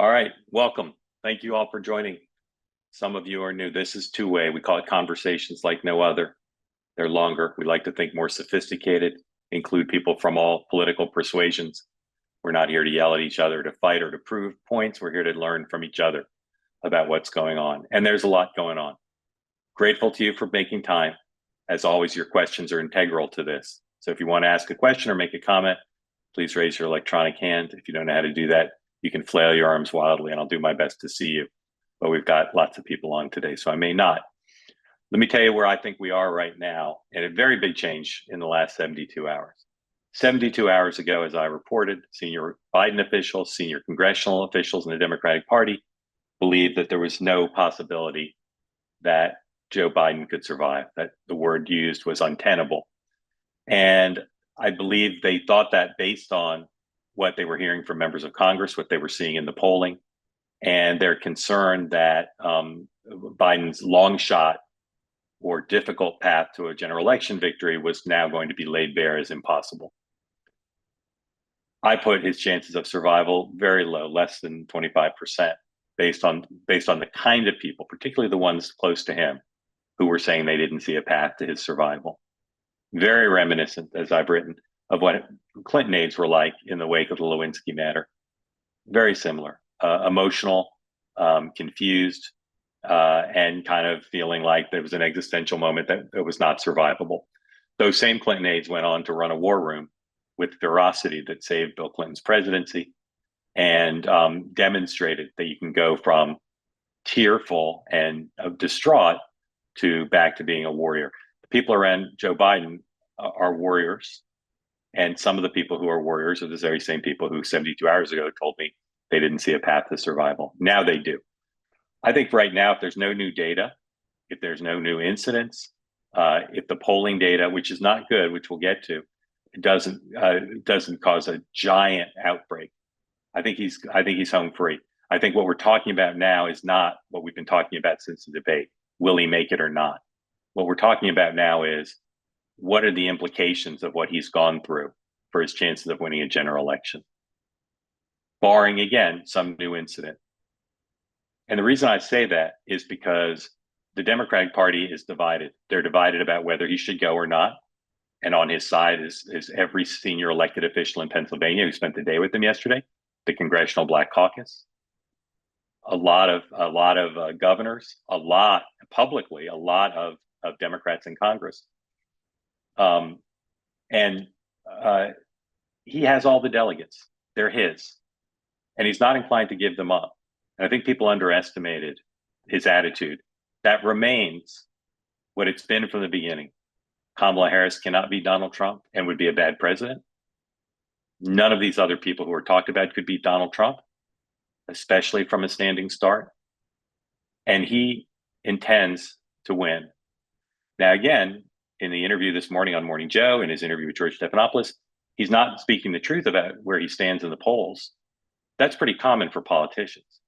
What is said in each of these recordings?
All right, welcome. Thank you all for joining. Some of you are new. This is two-way. We call it conversations like no other. They're longer. We like to think more sophisticated, include people from all political persuasions. We're not here to yell at each other, to fight, or to prove points. We're here to learn from each other about what's going on. And there's a lot going on. Grateful to you for making time. As always, your questions are integral to this. So if you want to ask a question or make a comment, please raise your electronic hand. If you don't know how to do that, you can flail your arms wildly and I'll do my best to see you. But we've got lots of people on today, so I may not. Let me tell you where I think we are right now, and a very big change in the last 72 hours. 72 hours ago, as I reported, senior Biden officials, senior congressional officials in the Democratic Party believed that there was no possibility that Joe Biden could survive, that the word used was untenable. And I believe they thought that based on what they were hearing from members of Congress, what they were seeing in the polling, and their concern that Biden's long shot or difficult path to a general election victory was now going to be laid bare as impossible. I put his chances of survival very low, less than 25%, based on the kind of people, particularly the ones close to him, who were saying they didn't see a path to his survival. Very reminiscent, as I've written, of what Clinton aides were like in the wake of the Lewinsky matter. Very similar, emotional, confused, and kind of feeling like there was an existential moment that it was not survivable. Those same Clinton aides went on to run a war room with ferocity that saved Bill Clinton's presidency and demonstrated that you can go from tearful and distraught to back to being a warrior. The people around Joe Biden are warriors. And some of the people who are warriors are the very same people who 72 hours ago told me they didn't see a path to survival. Now they do. I think right now, if there's no new data, if there's no new incidents, if the polling data, which is not good, which we'll get to, doesn't cause a giant outbreak, I think he's home free. I think what we're talking about now is not what we've been talking about since the debate. Will he make it or not? What we're talking about now is, what are the implications of what he's gone through for his chances of winning a general election, barring, again, some new incident? And the reason I say that is because the Democratic Party is divided. They're divided about whether he should go or not. And on his side is every senior elected official in Pennsylvania who spent the day with him yesterday, the Congressional Black Caucus, a lot of governors, a lot of Democrats in Congress. He has all the delegates. They're his. And he's not inclined to give them up. And I think people underestimated his attitude. That remains what it's been from the beginning. Kamala Harris cannot be Donald Trump and would be a bad president. None of these other people who are talked about could beat Donald Trump, especially from a standing start. And he intends to win. Now, again, in the interview this morning on Morning Joe, in his interview with George Stephanopoulos, he's not speaking the truth about where he stands in the polls. That's pretty common for politicians.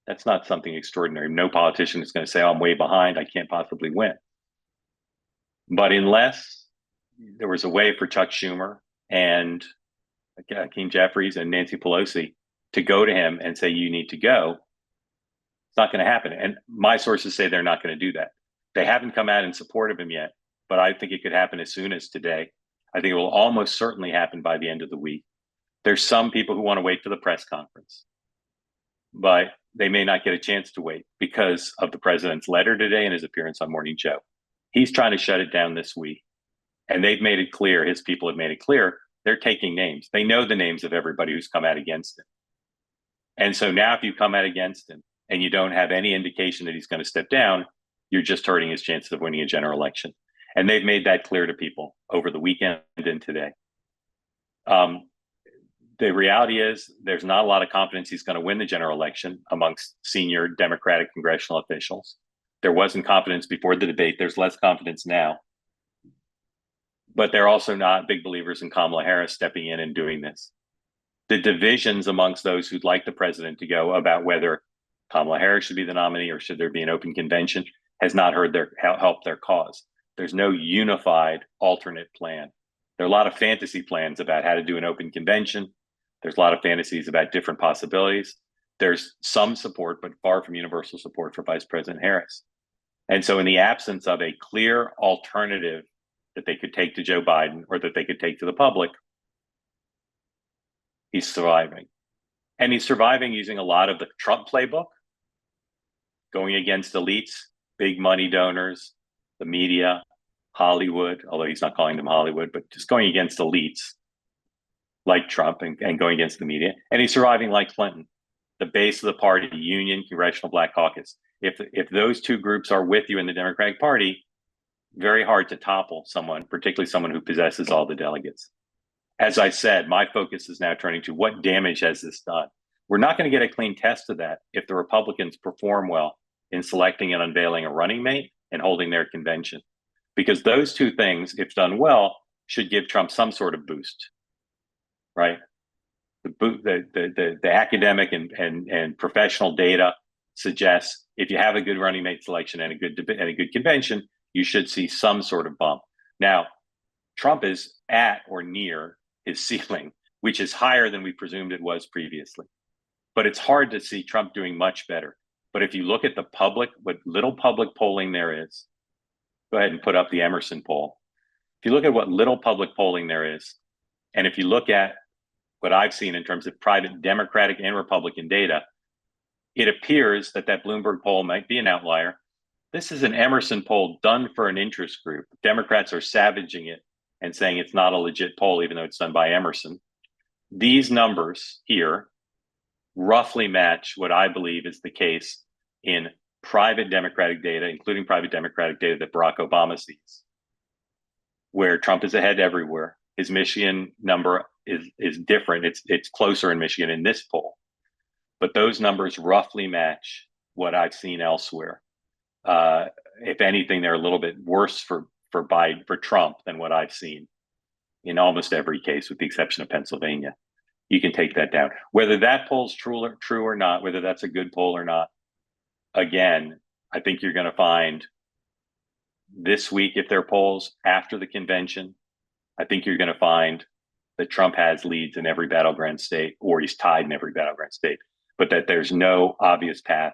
That's not something extraordinary. No politician is going to say, oh, I'm way behind, I can't possibly win. But unless there was a way for Chuck Schumer and Hakeem Jeffries and Nancy Pelosi to go to him and say, you need to go, it's not going to happen. And my sources say they're not going to do that. They haven't come out in support of him yet, but I think it could happen as soon as today. I think it will almost certainly happen by the end of the week. There's some people who want to wait for the press conference, but they may not get a chance to wait because of the president's letter today and his appearance on Morning Joe. He's trying to shut it down this week. And they've made it clear, his people have made it clear, they're taking names. They know the names of everybody who's come out against him. And so now if you come out against him and you don't have any indication that he's going to step down, you're just hurting his chances of winning a general election. And they've made that clear to people over the weekend and today. The reality is there's not a lot of confidence he's going to win the general election amongst senior Democratic congressional officials. There wasn't confidence before the debate. There's less confidence now. But they're also not big believers in Kamala Harris stepping in and doing this. The divisions amongst those who'd like the president to go about whether Kamala Harris should be the nominee or should there be an open convention has not helped their cause. There's no unified alternate plan. There are a lot of fantasy plans about how to do an open convention. There's a lot of fantasies about different possibilities. there's some support, but far from universal support for Vice President Harris. And so in the absence of a clear alternative that they could take to Joe Biden or that they could take to the public, he's surviving. And he's surviving using a lot of the Trump playbook, going against elites, big money donors, the media, Hollywood, although he's not calling them Hollywood, but just going against elites like Trump and going against the media. And he's surviving like Clinton, the base of the party, Union, Congressional Black Caucus. If those two groups are with you in the Democratic Party, very hard to topple someone, particularly someone who possesses all the delegates. As I said, my focus is now turning to what damage has this done? We're not going to get a clean test of that if the Republicans perform well in selecting and unveiling a running mate and holding their convention, because those two things, if done well, should give Trump some sort of boost, right? The academic and professional data suggests if you have a good running mate selection and a good convention, you should see some sort of bump. Now, Trump is at or near his ceiling, which is higher than we presumed it was previously. But it's hard to see Trump doing much better. But if you look at the public, what little public polling there is, go ahead and put up the Emerson poll. If you look at what little public polling there is, and if you look at what I've seen in terms of private Democratic and Republican data, it appears that Bloomberg poll might be an outlier. This is an Emerson poll done for an interest group. Democrats are savaging it and saying it's not a legit poll, even though it's done by Emerson. These numbers here roughly match what I believe is the case in private Democratic data, including private Democratic data that Barack Obama sees, where Trump is ahead everywhere. His Michigan number is different. It's closer in Michigan in this poll, but those numbers roughly match what I've seen elsewhere. If anything, they're a little bit worse for Biden, for Trump, than what I've seen in almost every case, with the exception of Pennsylvania. You can take that down. Whether that poll's true or not, whether that's a good poll or not, again, I think you're going to find this week, if there are polls after the convention, I think you're going to find that Trump has leads in every battleground state, or he's tied in every battleground state, but that there's no obvious path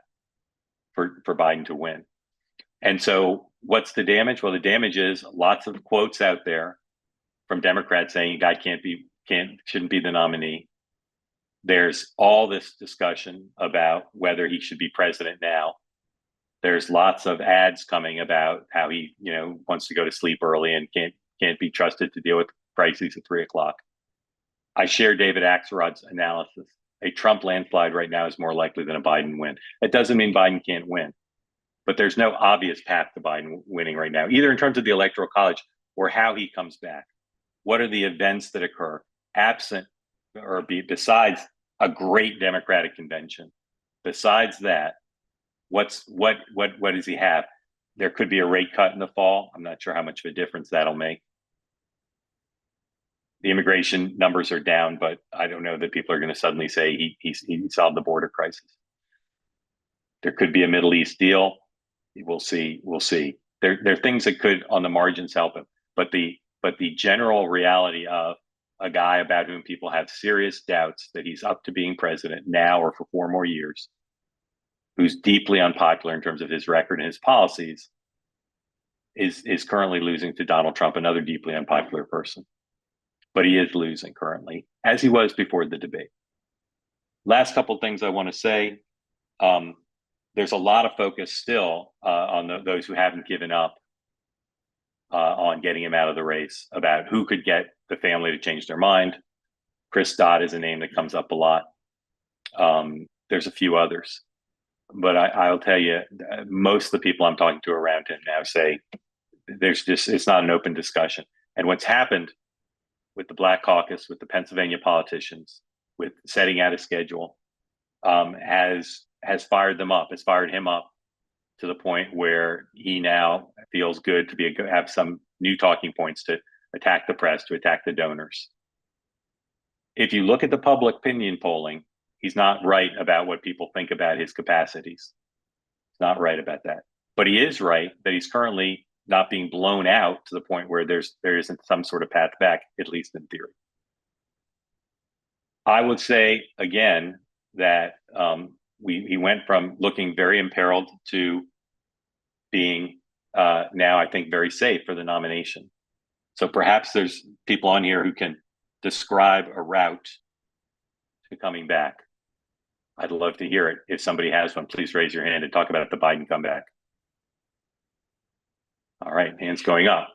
for Biden to win. And so what's the damage? Well, the damage is lots of quotes out there from Democrats saying guy shouldn't be the nominee. There's all this discussion about whether he should be president now. There's lots of ads coming about how he, wants to go to sleep early and can't be trusted to deal with crises at 3:00. I share David Axelrod's analysis. A Trump landslide right now is more likely than a Biden win. It doesn't mean Biden can't win, but there's no obvious path to Biden winning right now, either in terms of the Electoral College or how he comes back. What are the events that occur absent or besides a great Democratic convention? Besides that, what does he have? There could be a rate cut in the fall. I'm not sure how much of a difference that'll make. The immigration numbers are down, but I don't know that people are going to suddenly say he solved the border crisis. There could be a Middle East deal. We'll see. There are things that could, on the margins, help him. But the general reality of a guy about whom people have serious doubts that he's up to being president now or for 4 more years, who's deeply unpopular in terms of his record and his policies, is currently losing to Donald Trump, another deeply unpopular person. But he is losing currently, as he was before the debate. Last couple of things I want to say. There's a lot of focus still on those who haven't given up on getting him out of the race, about who could get the family to change their mind. Chris Dodd is a name that comes up a lot. There's a few others, but I'll tell you, most of the people I'm talking to around him now say it's not an open discussion. And what's happened with the Black Caucus, with the Pennsylvania politicians, with setting out a schedule, has fired them up. It's fired him up to the point where he now feels good to have some new talking points to attack the press, to attack the donors. If you look at the public opinion polling, he's not right about what people think about his capacities. He's not right about that. But he is right that he's currently not being blown out to the point where there isn't some sort of path back, at least in theory. I would say, again, that he went from looking very imperiled to being now, I think, very safe for the nomination. So perhaps there's people on here who can describe a route to coming back. I'd love to hear it. If somebody has one, please raise your hand and talk about the Biden comeback. All right, hands going up.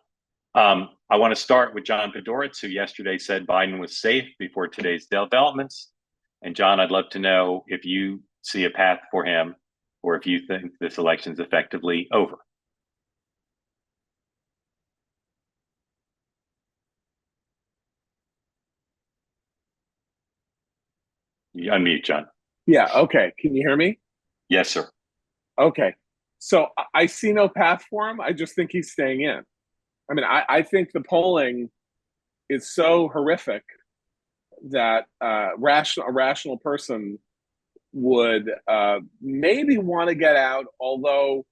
I want to start with John Podhoretz, who yesterday said Biden was safe before today's developments. And John, I'd love to know if you see a path for him or if you think this election is effectively over. You unmute, John. Yeah. Okay. Can you hear me? Yes, sir. Okay. So I see no path for him. I just think he's staying in. I mean, I think the polling is so horrific that a rational person would maybe want to get out. Although,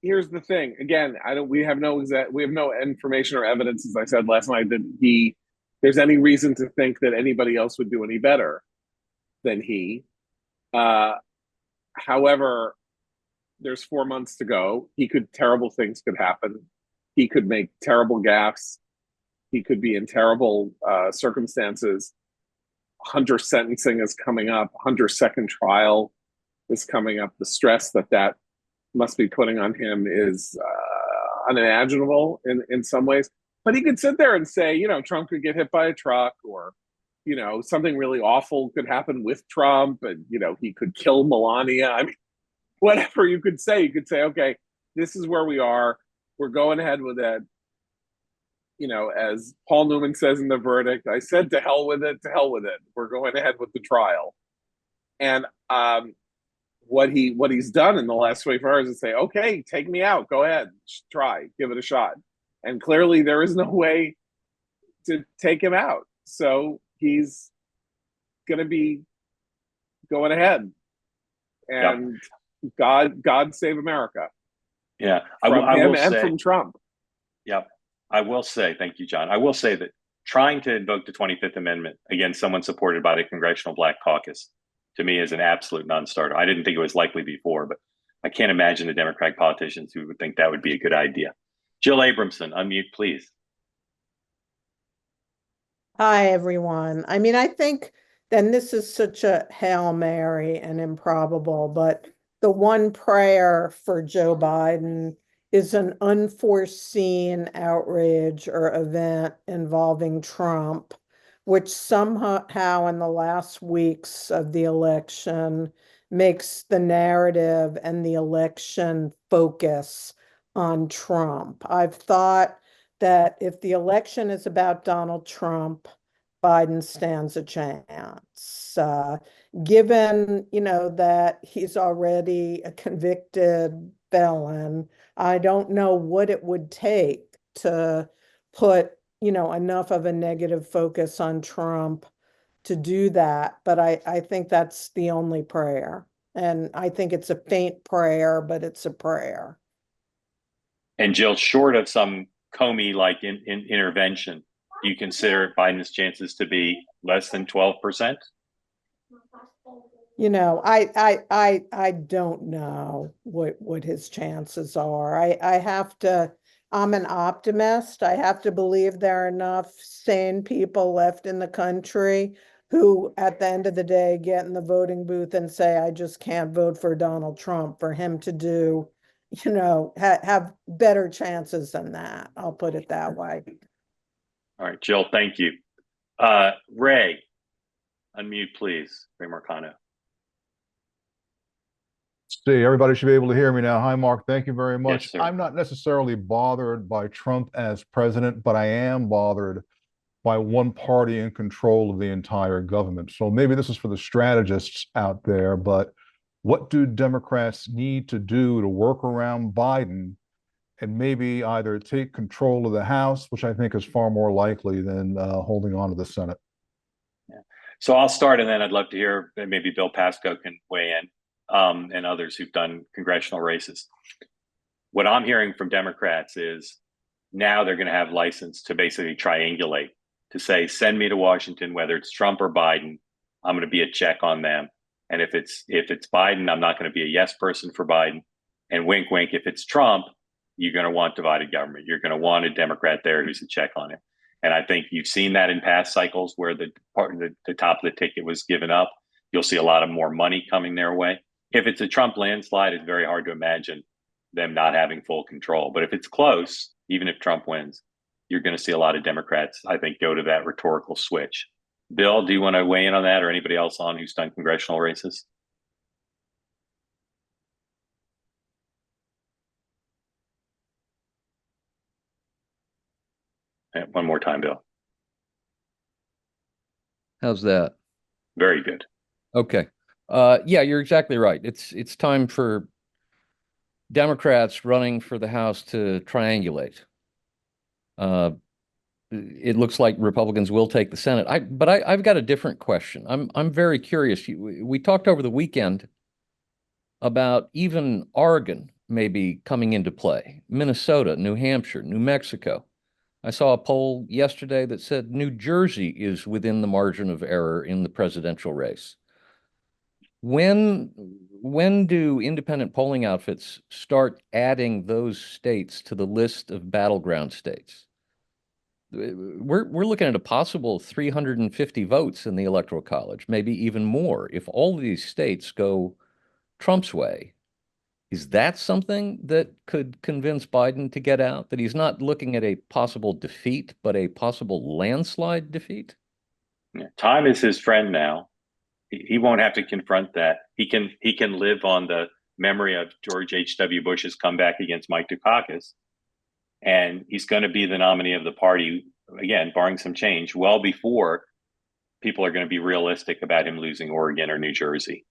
here's the thing. Again, we have no information or evidence, as I said last night, that there's any reason to think that anybody else would do any better than he. However, there's 4 months to go. Terrible things could happen. He could make terrible gaffes. He could be in terrible circumstances. Hunter's sentencing is coming up. Hunter's second trial is coming up. The stress that must be putting on him is unimaginable in some ways. But he could sit there and say, Trump could get hit by a truck, or, something really awful could happen with Trump, and, he could kill Melania. I mean, whatever you could say, okay, this is where we are. We're going ahead with it. As Paul Newman says in the verdict, I said, to hell with it, to hell with it. We're going ahead with the trial. And what he's done in the last 24 hours is say, okay, take me out. Go ahead. Try. Give it a shot. And clearly there is no way to take him out. So he's going to be going ahead. And yep. God save America. Yeah. From him and from Trump. Yep. I will say, thank you, John. I will say that trying to invoke the 25th Amendment against someone supported by the Congressional Black Caucus, to me, is an absolute non-starter. I didn't think it was likely before, but I can't imagine the Democratic politicians who would think that would be a good idea. Jill Abramson, unmute, please. Hi, everyone. I mean, I think then this is such a Hail Mary and improbable, but the one prayer for Joe Biden is an unforeseen outrage or event involving Trump, which somehow in the last weeks of the election makes the narrative and the election focus on Trump. I've thought that if the election is about Donald Trump, Biden stands a chance. Given, that he's already a convicted felon, I don't know what it would take to put, enough of a negative focus on Trump to do that. But I think that's the only prayer. And I think it's a faint prayer, but it's a prayer. And Jill, short of some Comey-like intervention, do you consider Biden's chances to be less than 12%? I don't know what his chances are. I'm an optimist. I have to believe there are enough sane people left in the country who, at the end of the day, get in the voting booth and say, I just can't vote for Donald Trump, for him to do, have better chances than that. I'll put it that way. All right, Jill, thank you. Ray, unmute, please. Ray Marcano. See, everybody should be able to hear me now. Hi, Mark. Thank you very much. Yes, sir. I'm not necessarily bothered by Trump as president, but I am bothered by one party in control of the entire government. So maybe this is for the strategists out there, but what do Democrats need to do to work around Biden and maybe either take control of the House, which I think is far more likely than holding on to the Senate? Yeah. So I'll start, and then I'd love to hear maybe Bill Pascoe can weigh in, and others who've done congressional races. What I'm hearing from Democrats is now they're going to have license to basically triangulate, to say, send me to Washington, whether it's Trump or Biden, I'm going to be a check on them. And if it's Biden, I'm not going to be a yes person for Biden. And wink, wink, if it's Trump, you're going to want divided government. You're going to want a Democrat there who's a check on it. And I think you've seen that in past cycles where the top of the ticket was given up. You'll see a lot of more money coming their way. If it's a Trump landslide, it's very hard to imagine them not having full control. But if it's close, even if Trump wins, you're going to see a lot of Democrats, I think, go to that rhetorical switch. Bill, do you want to weigh in on that, or anybody else on who's done congressional races? One more time, Bill. How's that? Very good. Okay. Yeah, you're exactly right. It's time for Democrats running for the House to triangulate. It looks like Republicans will take the Senate. I've got a different question. I'm very curious. We talked over the weekend about even Oregon maybe coming into play, Minnesota, New Hampshire, New Mexico. I saw a poll yesterday that said New Jersey is within the margin of error in the presidential race. When do independent polling outfits start adding those states to the list of battleground states? We're looking at a possible 350 votes in the Electoral College, maybe even more, if all of these states go Trump's way. Is that something that could convince Biden to get out? That he's not looking at a possible defeat, but a possible landslide defeat? Yeah. Time is his friend now. He won't have to confront that. He can live on the memory of George H.W. Bush's comeback against Mike Dukakis. And he's going to be the nominee of the party, again, barring some change, well before people are going to be realistic about him losing Oregon or New Jersey.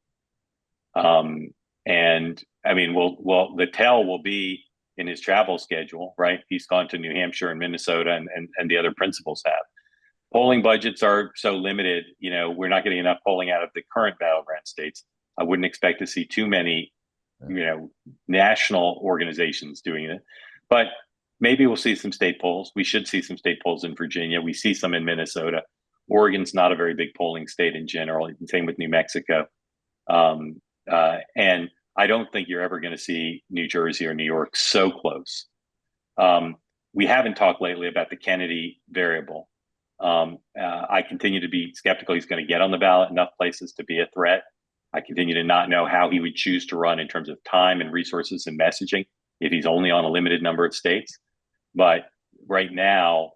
And I mean, the tell will be in his travel schedule, right? He's gone to New Hampshire and Minnesota, and the other principals have. Polling budgets are so limited, we're not getting enough polling out of the current battleground states. I wouldn't expect to see too many, national organizations doing it. But maybe we'll see some state polls. We should see some state polls in Virginia. We see some in Minnesota. Oregon's not a very big polling state in general. Same with New Mexico. And I don't think you're ever going to see New Jersey or New York so close. We haven't talked lately about the Kennedy variable. I continue to be skeptical he's going to get on the ballot enough places to be a threat. I continue to not know how he would choose to run in terms of time and resources and messaging if he's only on a limited number of states. But right now,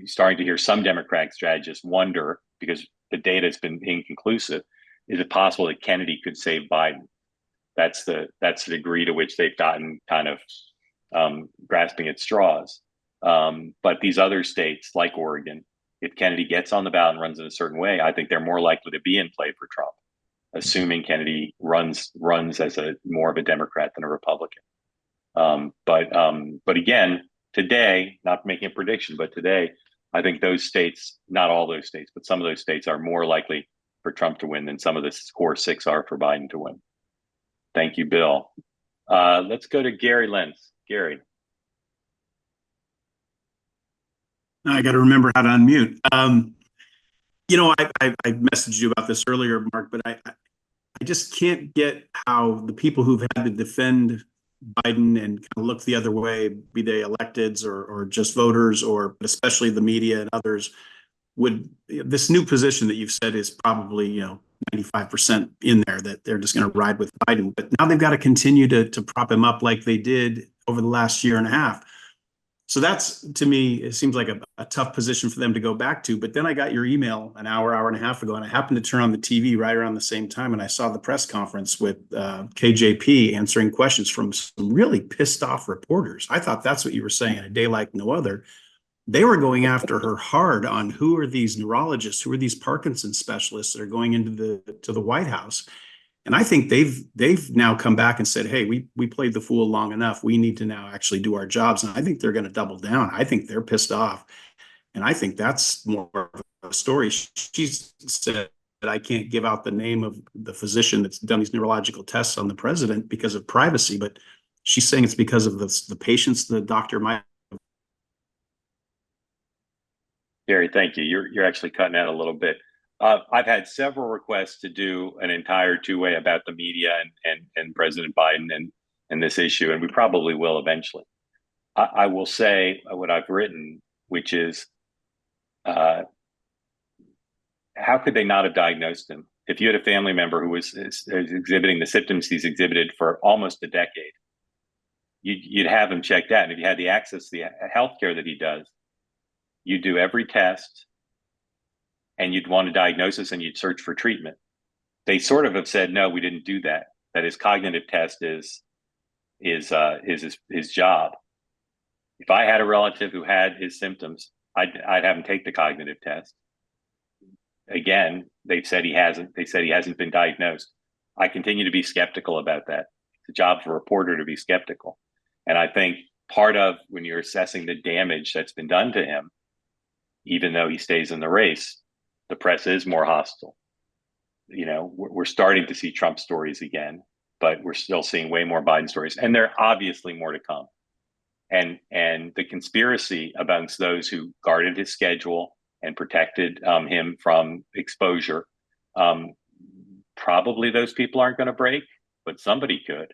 starting to hear some Democratic strategists wonder, because the data has been inconclusive, is it possible that Kennedy could save Biden? That's the degree to which they've gotten kind of grasping at straws. But these other states, like Oregon, if Kennedy gets on the ballot and runs in a certain way, I think they're more likely to be in play for Trump, assuming Kennedy runs as more of a Democrat than a Republican. But again, today, not making a prediction, but today, I think those states, not all those states, but some of those states are more likely for Trump to win than some of the core six are for Biden to win. Thank you, Bill. Let's go to Gary Lentz. Gary. I got to remember how to unmute. I messaged you about this earlier, Mark, but I just can't get how the people who've had to defend Biden and kind of look the other way, be they electeds or just voters, or especially the media and others, this new position that you've said is probably 95% in there, that they're just going to ride with Biden. But now they've got to continue to prop him up like they did over the last year and a half. So that's, to me, it seems like a tough position for them to go back to. But then I got your email an hour and a half ago, and I happened to turn on the TV right around the same time, and I saw the press conference with KJP answering questions from some really pissed off reporters. I thought that's what you were saying, a day like no other. They were going after her hard on who are these neurologists, who are these Parkinson's specialists that are going into the White House. And I think they've now come back and said, hey, we played the fool long enough. We need to now actually do our jobs. And I think they're going to double down. I think they're pissed off. And I think that's more of a story. She said that I can't give out the name of the physician that's done these neurological tests on the president because of privacy. But she's saying it's because of the patients the doctor might. Gary, thank you. You're actually cutting out a little bit. I've had several requests to do an entire two-way about the media and President Biden and this issue, and we probably will eventually. I will say what I've written, which is, how could they not have diagnosed him? If you had a family member who was exhibiting the symptoms he's exhibited for almost a decade, you'd have him checked out. And if you had the access to the healthcare that he does, you'd do every test, and you'd want a diagnosis, and you'd search for treatment. They sort of have said, no, we didn't do that. That his cognitive test is his job. If I had a relative who had his symptoms, I'd have him take the cognitive test. Again, they've said he hasn't. They said he hasn't been diagnosed. I continue to be skeptical about that. It's a job for a reporter to be skeptical. And I think part of when you're assessing the damage that's been done to him, even though he stays in the race, the press is more hostile. You know, we're starting to see Trump stories again, but we're still seeing way more Biden stories, and there are obviously more to come. And the conspiracy amongst those who guarded his schedule and protected him from exposure, probably those people aren't going to break, but somebody could.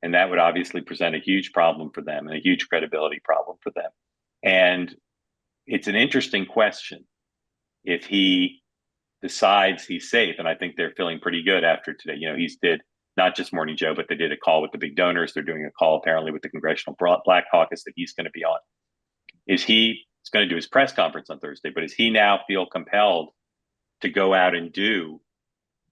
And that would obviously present a huge problem for them and a huge credibility problem for them. And it's an interesting question. If he decides he's safe, and I think they're feeling pretty good after today. You know, he's did not just Morning Joe, but they did a call with the big donors. They're doing a call apparently with the Congressional Black Caucus that he's going to be on. He's going to do his press conference on Thursday, but does he now feel compelled to go out and do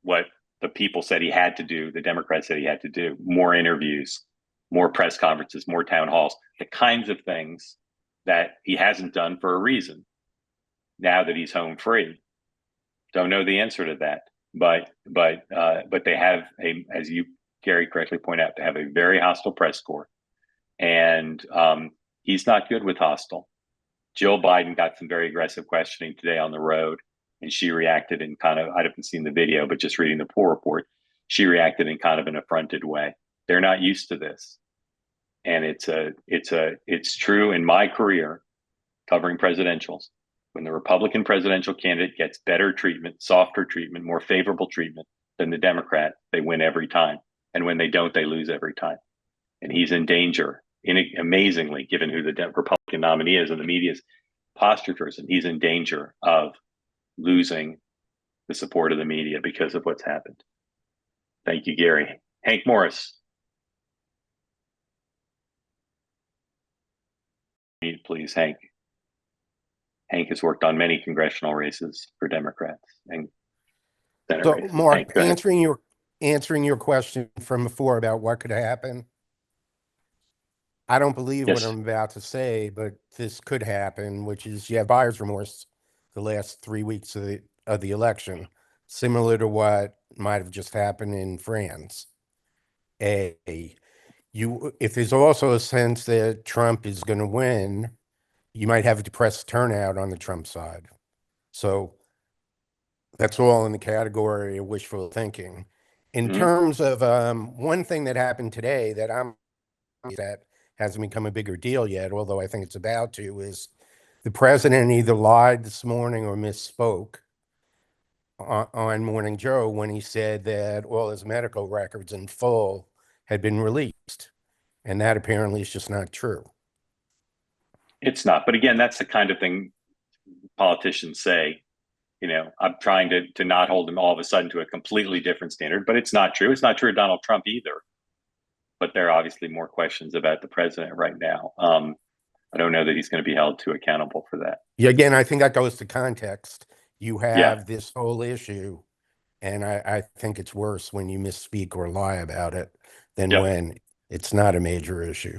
what the people said he had to do, the Democrats said he had to do, more interviews, more press conferences, more town halls, the kinds of things that he hasn't done for a reason now that he's home free? Don't know the answer to that, but they have as you, Gary, correctly point out, they have a very hostile press corps, and he's not good with hostile. Jill Biden got some very aggressive questioning today on the road, and she reacted in kind of, I haven't seen the video, but just reading the poll report, she reacted in kind of an affronted way. They're not used to this, and it's true in my career covering presidentials. When the Republican presidential candidate gets better treatment, softer treatment, more favorable treatment than the Democrat, they win every time. And when they don't, they lose every time. And he's in danger, amazingly, given who the Republican nominee is and the media's posture towards him. He's in danger of losing the support of the media because of what's happened. Thank you, Gary. Hank Morris. Please, Hank. Hank has worked on many congressional races for Democrats and Senate So, races. Mark, Hank, go ahead. answering your question from before about what could happen, I don't believe what Yes. I'm about to say, but this could happen, which is you have buyer's remorse the last 3 weeks of the election, similar to what might have just happened in France. If there's also a sense that Trump is going to win, you might have a depressed turnout on the Trump side. So that's all in the category of wishful thinking. In terms of one thing that happened today that hasn't become a bigger deal yet, although I think it's about to, is the president either lied this morning or misspoke on Morning Joe when he said that all his medical records in full had been released. And that apparently is just not true. It's not. But again, that's the kind of thing politicians say. You know, I'm trying to not hold him all of a sudden to a completely different standard, but it's not true. It's not true of Donald Trump either. But there are obviously more questions about the president right now. I don't know that he's going to be held to accountable for that. Yeah, again, I think that goes to context. You have Yeah. this whole issue, and I think it's worse when you misspeak or lie about it than Yep. when it's not a major issue.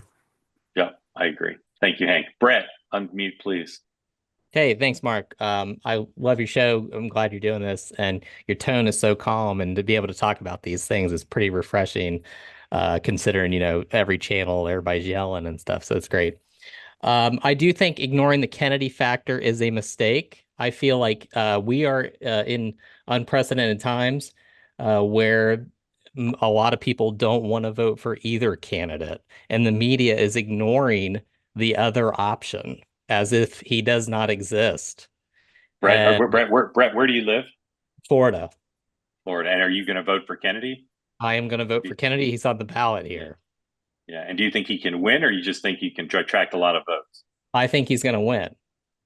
Yeah, I agree. Thank you, Hank. Brett, unmute, please. Hey, thanks, Mark. I love your show. I'm glad you're doing this, and your tone is so calm, and to be able to talk about these things is pretty refreshing, considering, you know, every channel, everybody's yelling and stuff. So it's great. I do think ignoring the Kennedy factor is a mistake. I feel like we are in unprecedented times where a lot of people don't want to vote for either candidate, and the media is ignoring the other option as if he does not exist. Brett, And Brett, where do you live? Florida. Florida. And are you going to vote for Kennedy? I am going to vote for Kennedy. He's on the ballot here. Yeah. And do you think he can win, or you just think he can attract a lot of votes? I think he's going to win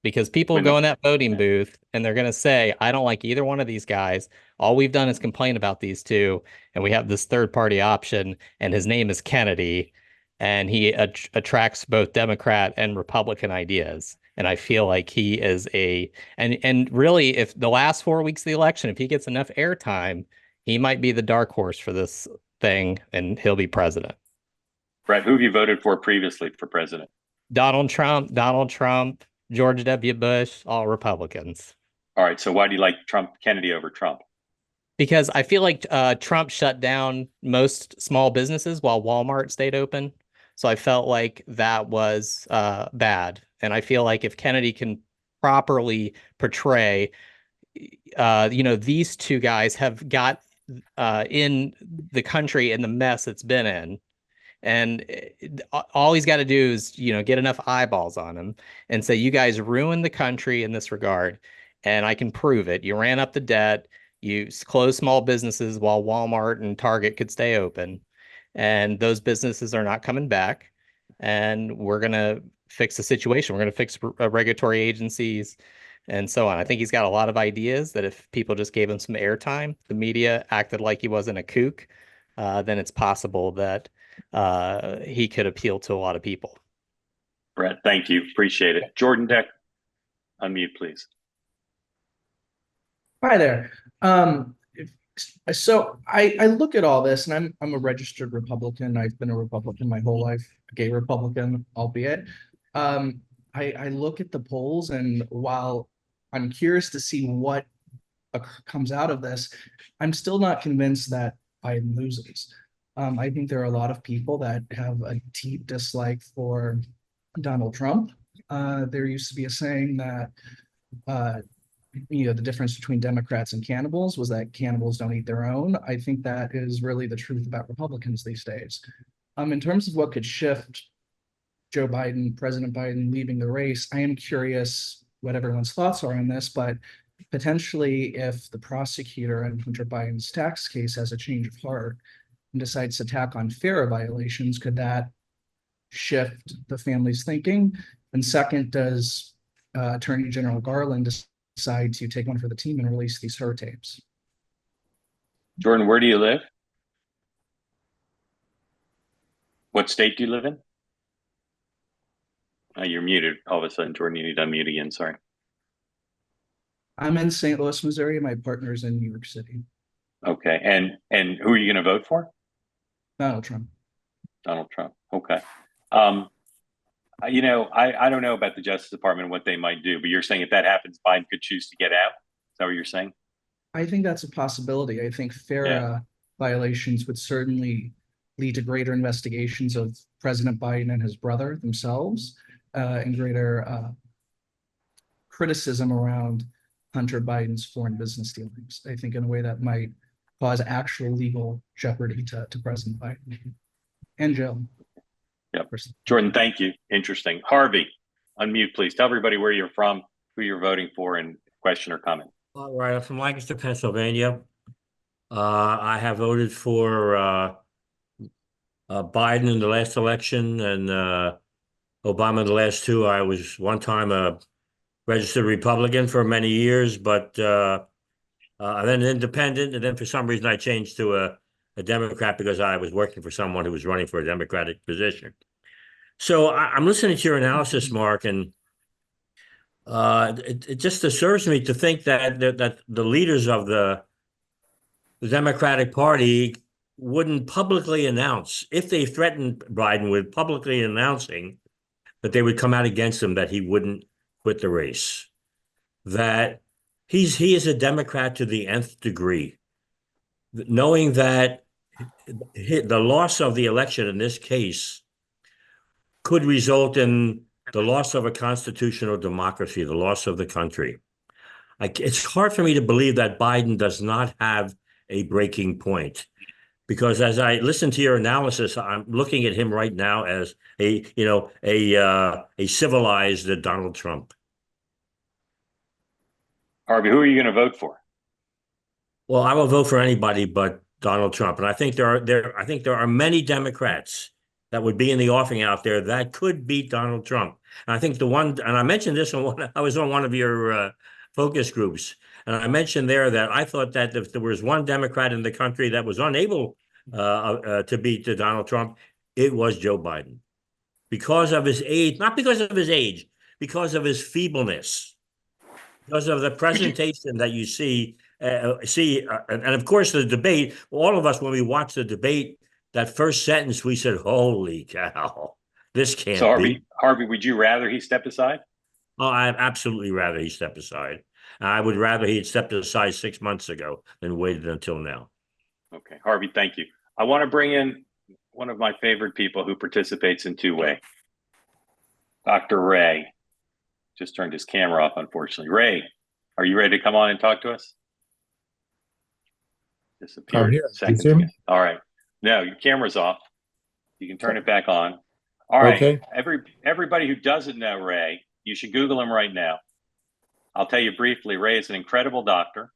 because people Win go the- in that voting booth and they're going to say, I don't like either one of these guys. All we've done is complain about these two. And we have this third party option, and his name is Kennedy. And he attracts both Democrat and Republican ideas. And I feel like he is and really, if the last 4 weeks of the election, if he gets enough airtime, he might be the dark horse for this thing and he'll be president. Brett, who have you voted for previously for president? Donald Trump, George W. Bush, all Republicans. All right. So why do you like Kennedy over Trump? Because I feel like Trump shut down most small businesses while Walmart stayed open. So I felt like that was bad. And I feel like if Kennedy can properly portray, these two guys have got in the country in the mess it's been in. And all he's got to do is, get enough eyeballs on him and say, you guys ruined the country in this regard. And I can prove it. You ran up the debt. You closed small businesses while Walmart and Target could stay open. And those businesses are not coming back. And we're going to fix the situation. We're going to fix regulatory agencies and so on. I think he's got a lot of ideas that if people just gave him some airtime, the media acted like he wasn't a kook, then it's possible that he could appeal to a lot of people. Brett, thank you. Appreciate it. Jordan Deck, unmute, please. Hi there. So I look at all this, and I'm a registered Republican. I've been a Republican my whole life, a gay Republican, albeit. I look at the polls, and while I'm curious to see what comes out of this, I'm still not convinced that Biden loses. I think there are a lot of people that have a deep dislike for Donald Trump. There used to be a saying that the difference between Democrats and cannibals was that cannibals don't eat their own. I think that is really the truth about Republicans these days. In terms of what could shift Joe Biden, President Biden leaving the race, I am curious what everyone's thoughts are on this, but potentially if the prosecutor in Hunter Biden's tax case has a change of heart and decides to tack on FARA violations, could that shift the family's thinking? And second, does Attorney General Garland decide to take one for the team and release these her tapes? Jordan, where do you live? What state do you live in? You're muted all of a sudden, Jordan. You need to unmute again. Sorry. I'm in St. Louis, Missouri. My partner's in New York City. Okay. And who are you going to vote for? Donald Trump. Donald Trump. Okay. I don't know about the Justice Department and what they might do, but you're saying if that happens, Biden could choose to get out? Is that what you're saying? I think that's a possibility. I think FARA violations would certainly lead to greater investigations of President Biden and his brother themselves, and greater criticism around Hunter Biden's foreign business dealings. I think in a way that might cause actual legal jeopardy to President Biden and Joe. Yep. Jordan, thank you. Interesting. Harvey, unmute, please. Tell everybody where you're from, who you're voting for, and question or comment. All right, I'm from Lancaster, Pennsylvania. I have voted for Biden in the last election and Obama in the last two. I was one time a registered Republican for many years, but then an independent, and then for some reason I changed to a Democrat because I was working for someone who was running for a Democratic position. So I'm listening to your analysis, Mark, and it just disturbs me to think that the leaders of the Democratic Party wouldn't publicly announce, if they threatened Biden with publicly announcing that they would come out against him, that he wouldn't quit the race, that he is a Democrat to the nth degree, knowing that the loss of the election in this case could result in the loss of a constitutional democracy, the loss of the country. It's hard for me to believe that Biden does not have a breaking point, because as I listen to your analysis, I'm looking at him right now as a civilized Donald Trump. Harvey, who are you going to vote for? Well, I will vote for anybody but Donald Trump, and I think there are many Democrats that would be in the offing out there that could beat Donald Trump. And I think the one, and I mentioned this on one, I was on one of your focus groups, and I mentioned there that I thought that if there was one Democrat in the country that was unable to beat Donald Trump, it was Joe Biden because of his age, not because of his age, because of his feebleness, because of the presentation that you see, and of course the debate. All of us, when we watched the debate, that first sentence, we said, "Holy cow, this So can't be." Harvey, would you rather he stepped aside? Oh, I'd absolutely rather he stepped aside. I would rather he had stepped aside 6 months ago than waited until now. Okay, Harvey, thank you. I want to bring in one of my favorite people who participates in two-way, Dr. Ray. Just turned his camera off, unfortunately. Ray, are you ready to come on and talk to us? Disappeared I'm here. seconds You see me? ago. All right. No, your camera's off. You can turn it back on. All right. Okay. Everybody who doesn't know Ray, you should Google him right now. I'll tell you briefly. Ray is an incredible doctor.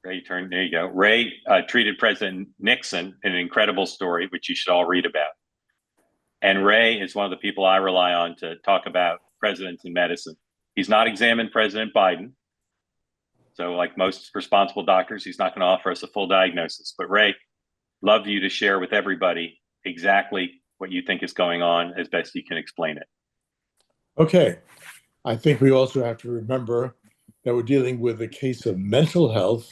Ray turned. There you go. Ray treated President Nixon in an incredible story, which you should all read about. And Ray is one of the people I rely on to talk about presidents in medicine. He's not examined President Biden. So like most responsible doctors, he's not going to offer us a full diagnosis. But Ray, love you to share with everybody exactly what you think is going on as best you can explain it. Okay. I think we also have to remember that we're dealing with a case of mental health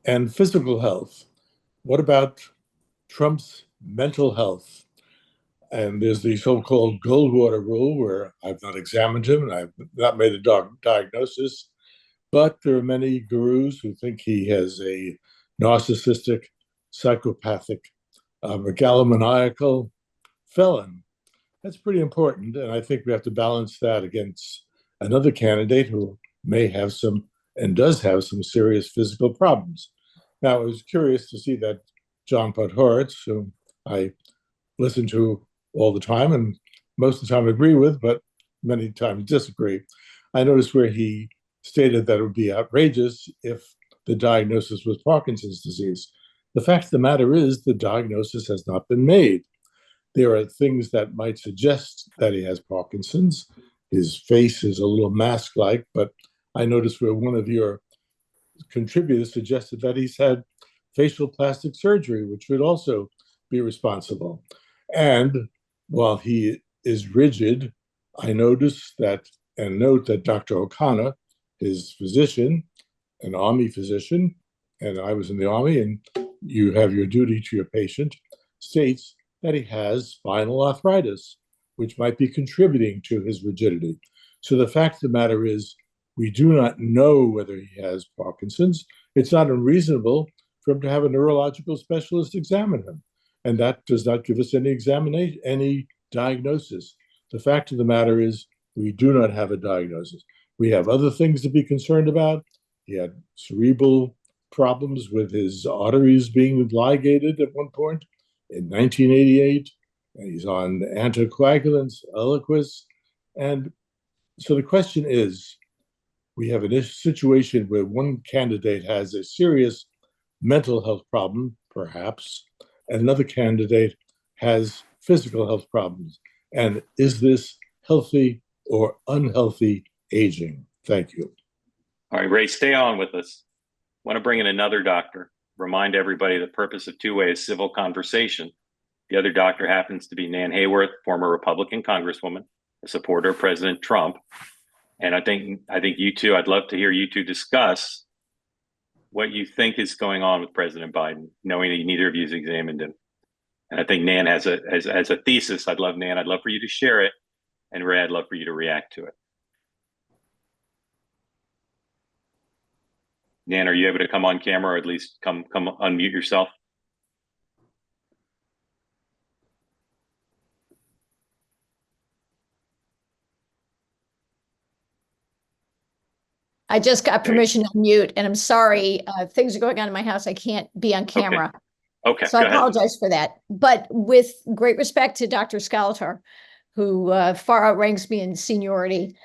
and physical health. What about Trump's mental health? And there's the so-called Goldwater rule, where I've not examined him and I've not made a diagnosis, but there are many gurus who think he has a narcissistic, psychopathic, megalomaniacal felon. That's pretty important, and I think we have to balance that against another candidate who may have some and does have some serious physical problems. Now, I was curious to see that John Podhoretz, whom I listen to all the time and most of the time agree with, but many times disagree. I noticed where he stated that it would be outrageous if the diagnosis was Parkinson's disease. The fact of the matter is the diagnosis has not been made. There are things that might suggest that he has Parkinson's. His face is a little mask-like, but I noticed where one of your contributors suggested that he's had facial plastic surgery, which would also be responsible. And while he is rigid, I noticed that and note that Dr. O'Connor, his physician, an Army physician, and I was in the Army, and you have your duty to your patient, states that he has spinal arthritis, which might be contributing to his rigidity. So the fact of the matter is, we do not know whether he has Parkinson's. It's not unreasonable for him to have a neurological specialist examine him. And that does not give us any examination, any diagnosis. The fact of the matter is, we do not have a diagnosis. We have other things to be concerned about. He had cerebral problems with his arteries being ligated at one point in 1988. And he's on anticoagulants, Eliquis. And so the question is, we have a situation where one candidate has a serious mental health problem, perhaps, and another candidate has physical health problems. And is this healthy or unhealthy aging? Thank you. All right, Ray, stay on with us. I want to bring in another doctor. Remind everybody the purpose of two-way is civil conversation. The other doctor happens to be Nan Hayworth, former Republican Congresswoman, a supporter of President Trump. And I think you two, I'd love to hear you two discuss what you think is going on with President Biden, knowing that neither of you has examined him. And I think Nan has a thesis. I'd love for you to share it. And Ray, I'd love for you to react to it. Nan, are you able to come on camera or at least come unmute yourself? I just got permission to mute, and I'm sorry, things are going on in my house. I can't be on camera. Okay. So I apologize for that. But with great respect to Dr. Skalator, who far outranks me in seniority,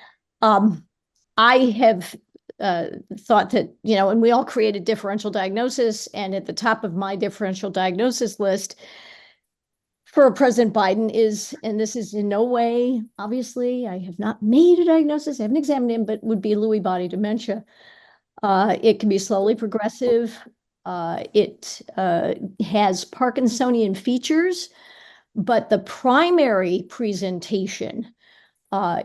I have thought that, you know, and we all created differential diagnosis, and at the top of my differential diagnosis list for President Biden is, and this is in no way, obviously, I have not made a diagnosis, I haven't examined him, but would be Lewy body dementia. It can be slowly progressive. It has Parkinsonian features, but the primary presentation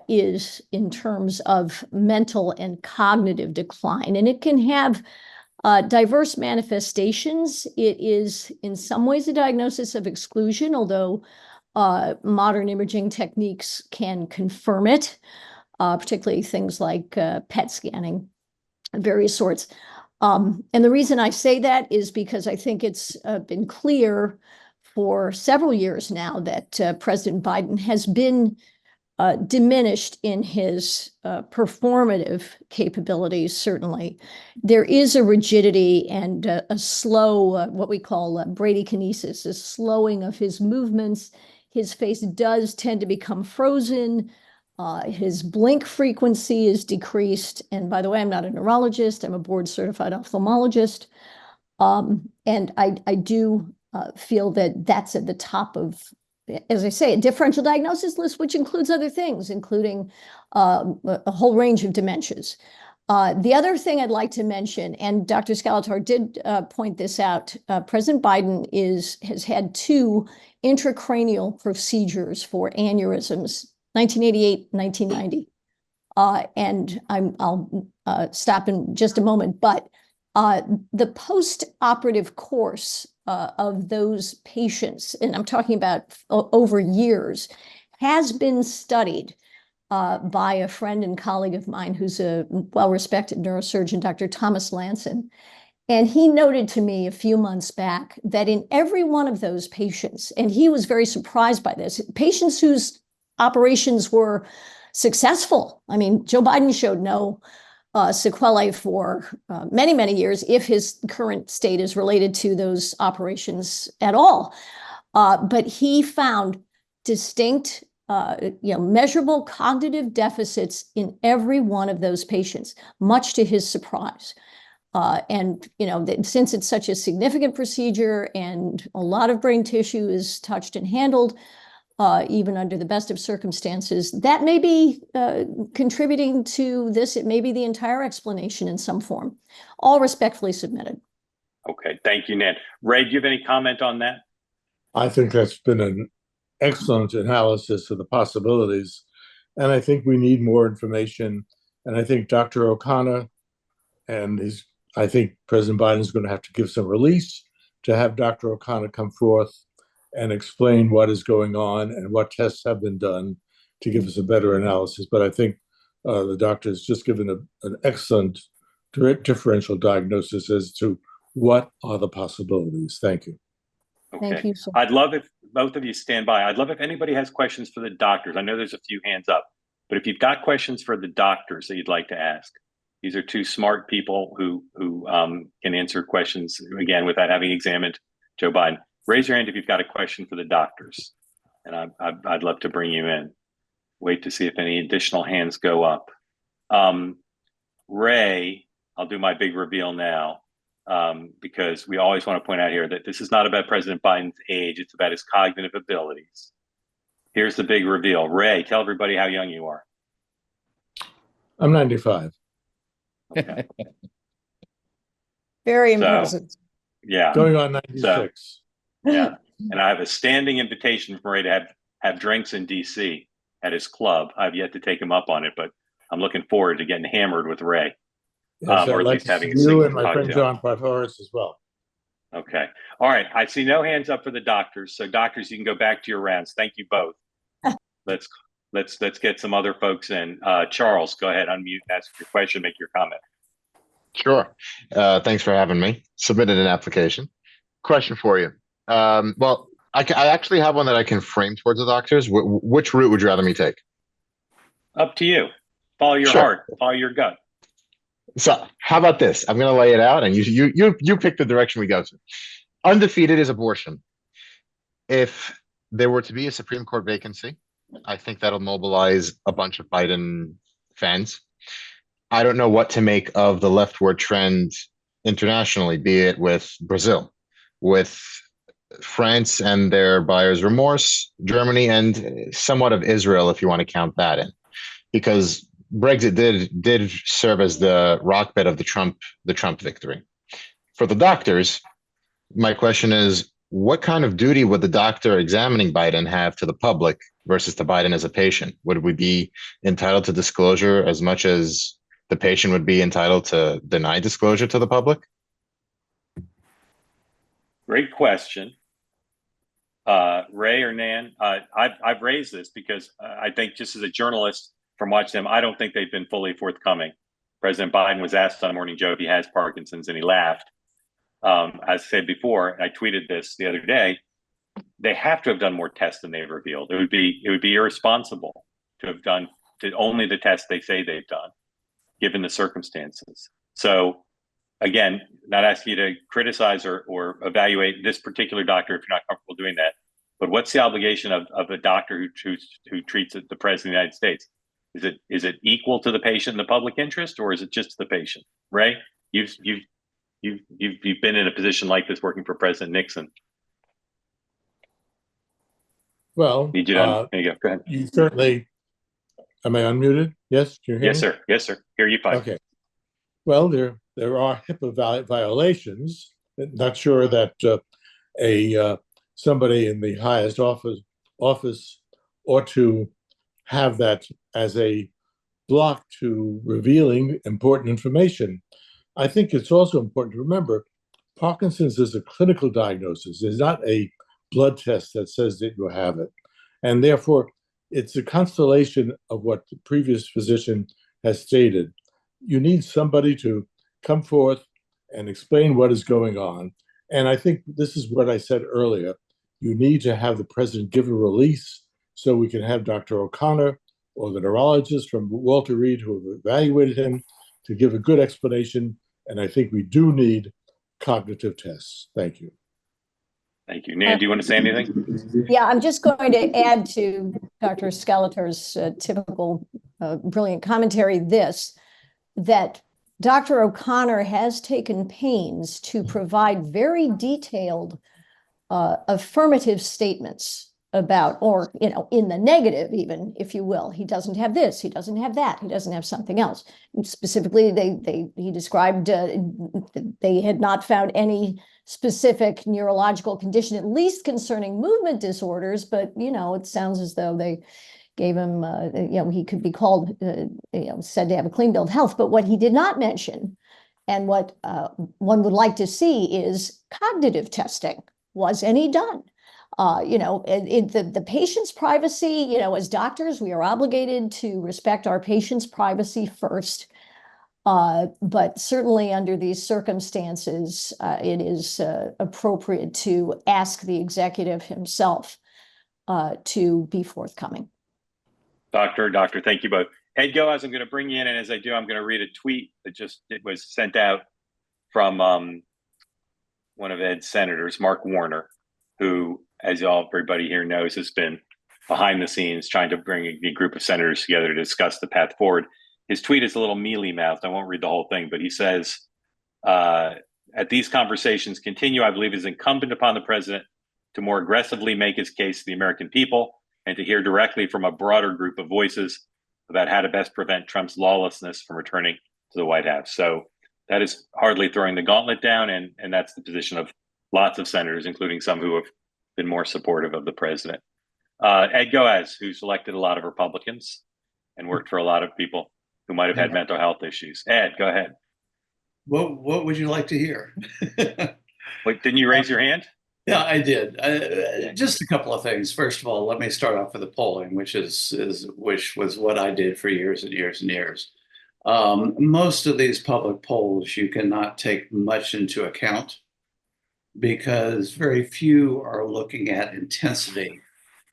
is in terms of mental and cognitive decline, and it can have diverse manifestations. It is in some ways a diagnosis of exclusion, although modern imaging techniques can confirm it, particularly things like PET scanning of various sorts. And the reason I say that is because I think it's been clear for several years now that President Biden has been diminished in his performative capabilities, certainly. There is a rigidity and a slow, what we call bradykinesis, a slowing of his movements. His face does tend to become frozen. His blink frequency is decreased. And by the way, I'm not a neurologist, I'm a board certified ophthalmologist. And I do feel that that's at the top of, as I say, a differential diagnosis list, which includes other things, including a whole range of dementias. The other thing I'd like to mention, and Dr. Skalatar did point this out, President Biden has had 2 intracranial procedures for aneurysms, 1988, 1990. And I'll stop in just a moment, but the post-operative course of those patients, and I'm talking about over years, has been studied by a friend and colleague of mine who's a well-respected neurosurgeon, Dr. Thomas Lanson. And he noted to me a few months back that in every one of those patients, and he was very surprised by this, patients whose operations were successful. I mean, Joe Biden showed no sequelae for many, many years if his current state is related to those operations at all. But he found distinct, measurable cognitive deficits in every one of those patients, much to his surprise. And, since it's such a significant procedure and a lot of brain tissue is touched and handled, even under the best of circumstances, that may be contributing to this. It may be the entire explanation in some form. All respectfully submitted. Okay, thank you, Nan. Ray, do you have any comment on that? I think that's been an excellent analysis of the possibilities. And I think we need more information. And I think Dr. O'Connor I think President Biden is going to have to give some release to have Dr. O'Connor come forth and explain what is going on and what tests have been done to give us a better analysis. But I think the doctor has just given an excellent differential diagnosis as to what are the possibilities. Thank you. Okay. Thank you, sir. I'd love if both of you stand by. I'd love if anybody has questions for the doctors. I know there's a few hands up, but if you've got questions for the doctors that you'd like to ask, these are 2 smart people who can answer questions, again, without having examined Joe Biden. Raise your hand if you've got a question for the doctors, and I'd love to bring you in. Wait to see if any additional hands go up. Ray, I'll do my big reveal now, because we always want to point out here that this is not about President Biden's age, it's about his cognitive abilities. Here's the big reveal. Ray, tell everybody how young you are. I'm 95. Okay. Very impressive. Yeah. Going on 96. Yeah. And I have a standing invitation from Ray to have drinks in DC at his club. I've yet to take him up on it, but I'm looking forward to getting hammered with Ray. Yes, or I'd at like least to having a see you single and my friend cocktail. John Partoris as well. Okay. All right. I see no hands up for the doctors. So doctors, you can go back to your rounds. Thank you both. Let's get some other folks in. Charles, go ahead, unmute, ask your question, make your comment. Sure. Thanks for having me. Submitted an application. Question for you. Well, I actually have one that I can frame towards the doctors. Which route would you rather me take? Up to you. Follow your heart. Follow your gut. So how about this? I'm going to lay it out, and you pick the direction we go to. Undefeated is abortion. If there were to be a Supreme Court vacancy, I think that'll mobilize a bunch of Biden fans. I don't know what to make of the leftward trend internationally, be it with Brazil, with France and their buyer's remorse, Germany, and somewhat of Israel, if you want to count that in, because Brexit did serve as the rock bed of the Trump victory. For the doctors, my question is, what kind of duty would the doctor examining Biden have to the public versus to Biden as a patient? Would we be entitled to disclosure as much as the patient would be entitled to deny disclosure to the public? Great question. Ray or Nan, I've raised this because I think, just as a journalist from watching them, I don't think they've been fully forthcoming. President Biden was asked on Morning Joe if he has Parkinson's, and he laughed. As I said before, I tweeted this the other day, they have to have done more tests than they've revealed. It would be irresponsible to have done only the tests they say they've done, given the circumstances. So again, not asking you to criticize or evaluate this particular doctor if you're not comfortable doing that, but what's the obligation of a doctor who treats the president of the United States? Is it equal to the patient and the public interest, or is it just the patient? Ray, you've been in a position like this working for President Nixon. Well, Need you done? There you go. Go ahead. you certainly. Am I unmuted? Yes, can you hear Yes, me? sir. Yes, sir. Hear you fine. Okay. Well, there are HIPAA violations. Not sure that somebody in the highest office ought to have that as a block to revealing important information. I think it's also important to remember Parkinson's is a clinical diagnosis. It's not a blood test that says that you have it. And therefore, it's a constellation of what the previous physician has stated. You need somebody to come forth and explain what is going on. And I think this is what I said earlier. You need to have the president give a release so we can have Dr. O'Connor or the neurologist from Walter Reed who have evaluated him to give a good explanation. And I think we do need cognitive tests. Thank you. Thank you. Nan, do you want to say anything? Yeah, I'm just going to add to Dr. Skeletor's typical brilliant commentary that Dr. O'Connor has taken pains to provide very detailed affirmative statements about, or, in the negative even, if you will. He doesn't have this, he doesn't have that, he doesn't have something else. And specifically, he described they had not found any specific neurological condition, at least concerning movement disorders, but, it sounds as though they gave him, he could be called, said to have a clean bill of health. But what he did not mention, and what one would like to see, is cognitive testing. Was any done? The patient's privacy, as doctors, we are obligated to respect our patient's privacy first. But certainly under these circumstances, it is appropriate to ask the executive himself to be forthcoming. Doctor, thank you both. Ed Goaz, I'm going to bring you in, and as I do, I'm going to read a tweet that it was sent out from one of Ed's senators, Mark Warner, who, as everybody here knows, has been behind the scenes trying to bring a group of senators together to discuss the path forward. His tweet is a little mealy-mouthed. I won't read the whole thing, but he says, "As these conversations continue, I believe it is incumbent upon the president to more aggressively make his case to the American people and to hear directly from a broader group of voices about how to best prevent Trump's lawlessness from returning to the White House." So that is hardly throwing the gauntlet down, and that's the position of lots of senators, including some who have been more supportive of the president. Ed Goaz, who's elected a lot of Republicans and worked for a lot of people who might have had mental health issues. Ed, go ahead. What would you like to hear? Wait, didn't you raise your hand? Yeah, I did. Just a couple of things. First of all, let me start off with the polling, which was what I did for years and years and years. Most of these public polls, you cannot take much into account because very few are looking at intensity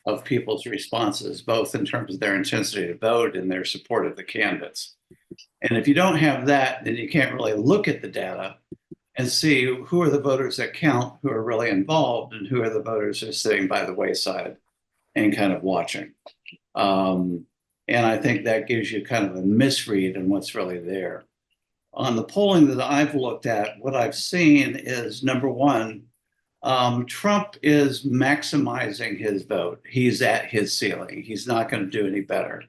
of people's responses, both in terms of their intensity to vote and their support of the candidates. And if you don't have that, then you can't really look at the data and see who are the voters that count, who are really involved, and who are the voters who are sitting by the wayside and kind of watching. And And I think that gives you kind of a misread on what's really there. On the polling that I've looked at, what I've seen is number one, Trump is maximizing his vote. He's at his ceiling. He's not going to do any better.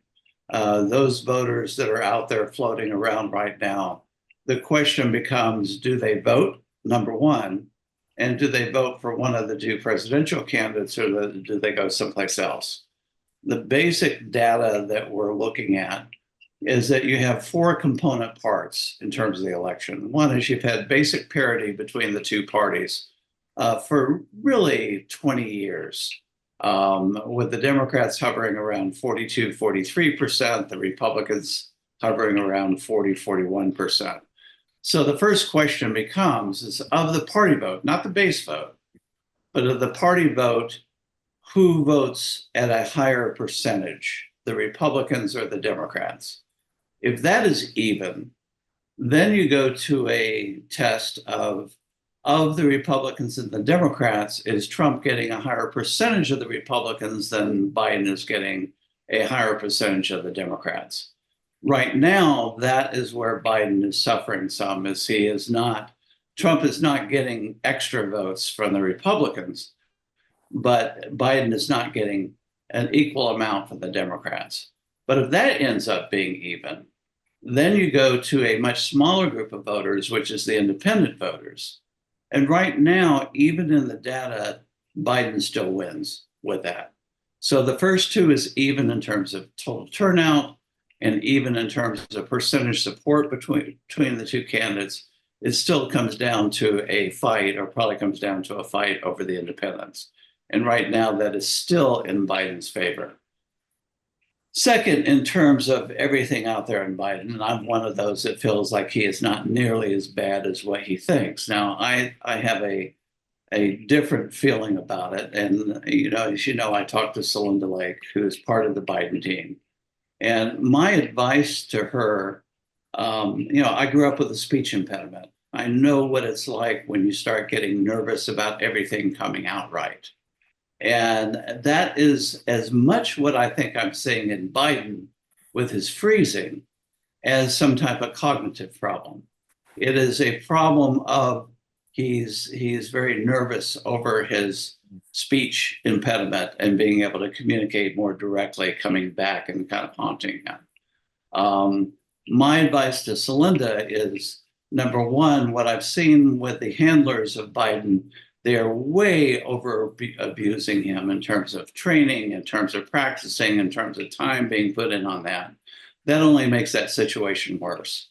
Those voters that are out there floating around right now, the question becomes, do they vote? Number one, and do they vote for one of the two presidential candidates, or do they go someplace else? The basic data that we're looking at is that you have four component parts in terms of the election. One is you've had basic parity between the two parties for really 20 years, with the Democrats hovering around 42, 43%, the Republicans hovering around 40, 41%. So the first question becomes, is of the party vote, not the base vote, but of the party vote, who votes at a higher percentage, the Republicans or the Democrats? If that is even, then you go to a test of the Republicans and the Democrats, is Trump getting a higher percentage of the Republicans than Biden is getting a higher percentage of the Democrats? Right now, that is where Biden is suffering some, as Trump is not getting extra votes from the Republicans, but Biden is not getting an equal amount from the Democrats. But if that ends up being even, then you go to a much smaller group of voters, which is the independent voters. And right now, even in the data, Biden still wins with that. So the first two is even in terms of total turnout and even in terms of percentage support between the two candidates. It still comes down to a fight, or probably comes down to a fight over the independents. And right now, that is still in Biden's favor. Second, in terms of everything out there in Biden, and I'm one of those that feels like he is not nearly as bad as what he thinks. Now, I have a different feeling about it. And, as you know, I talked to Celinda Lake, who is part of the Biden team. And my advice to her, I grew up with a speech impediment. I know what it's like when you start getting nervous about everything coming out right. And that is as much what I think I'm seeing in Biden with his freezing as some type of cognitive problem. It is a problem of he's very nervous over his speech impediment and being able to communicate more directly coming back and kind of haunting him. My advice to Celinda is, number one, what I've seen with the handlers of Biden, they are way over abusing him in terms of training, in terms of practicing, in terms of time being put in on that. That only makes that situation worse.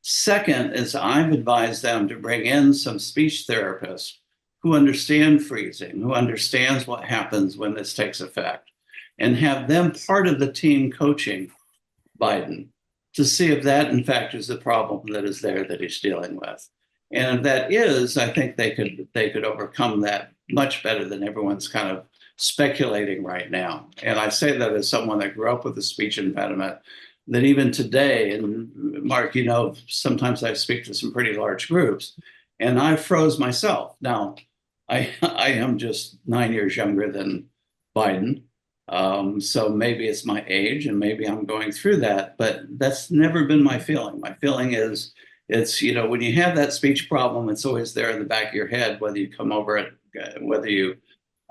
Second is I've advised them to bring in some speech therapists who understand freezing, who understands what happens when this takes effect, and have them part of the team coaching Biden to see if that, in fact, is the problem that is there that he's dealing with. And if that is, I think they could overcome that much better than everyone's kind of speculating right now. And I say that as someone that grew up with a speech impediment, that even today, and Mark, sometimes I speak to some pretty large groups, and I froze myself. Now, I am just 9 years younger than Biden. So maybe it's my age and maybe I'm going through that, but that's never been my feeling. My feeling is it's, when you have that speech problem, it's always there in the back of your head, whether you come over it, whether you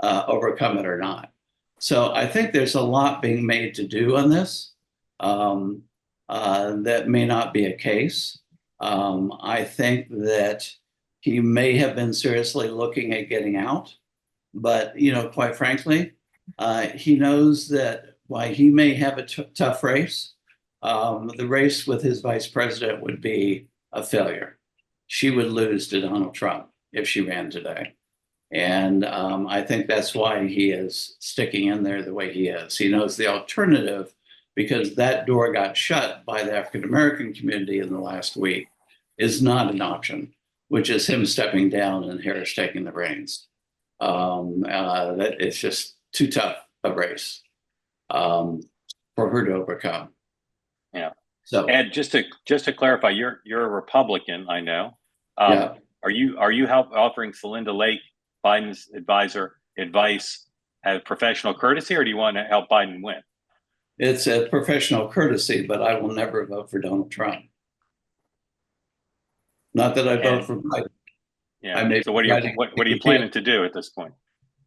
overcome it or not. So I think there's a lot being made to do on this. That may not be a case. I think that he may have been seriously looking at getting out, but, quite frankly, he knows that while he may have a tough race, the race with his vice president would be a failure. She would lose to Donald Trump if she ran today. And I think that's why he is sticking in there the way he is. He knows the alternative, because that door got shut by the African-American community in the last week, is not an option, which is him stepping down and Harris taking the reins. That it's just too tough a race for her to overcome. Yeah. So, Ed, just to clarify, you're a Republican, I know. yeah. Are you offering Celinda Lake, Biden's advisor, advice as professional courtesy, or do you want to help Biden win? It's a professional courtesy, but I will never vote for Donald Trump. Not that I vote for Biden. I Yeah. may So be what are writing you a planning to do at this point?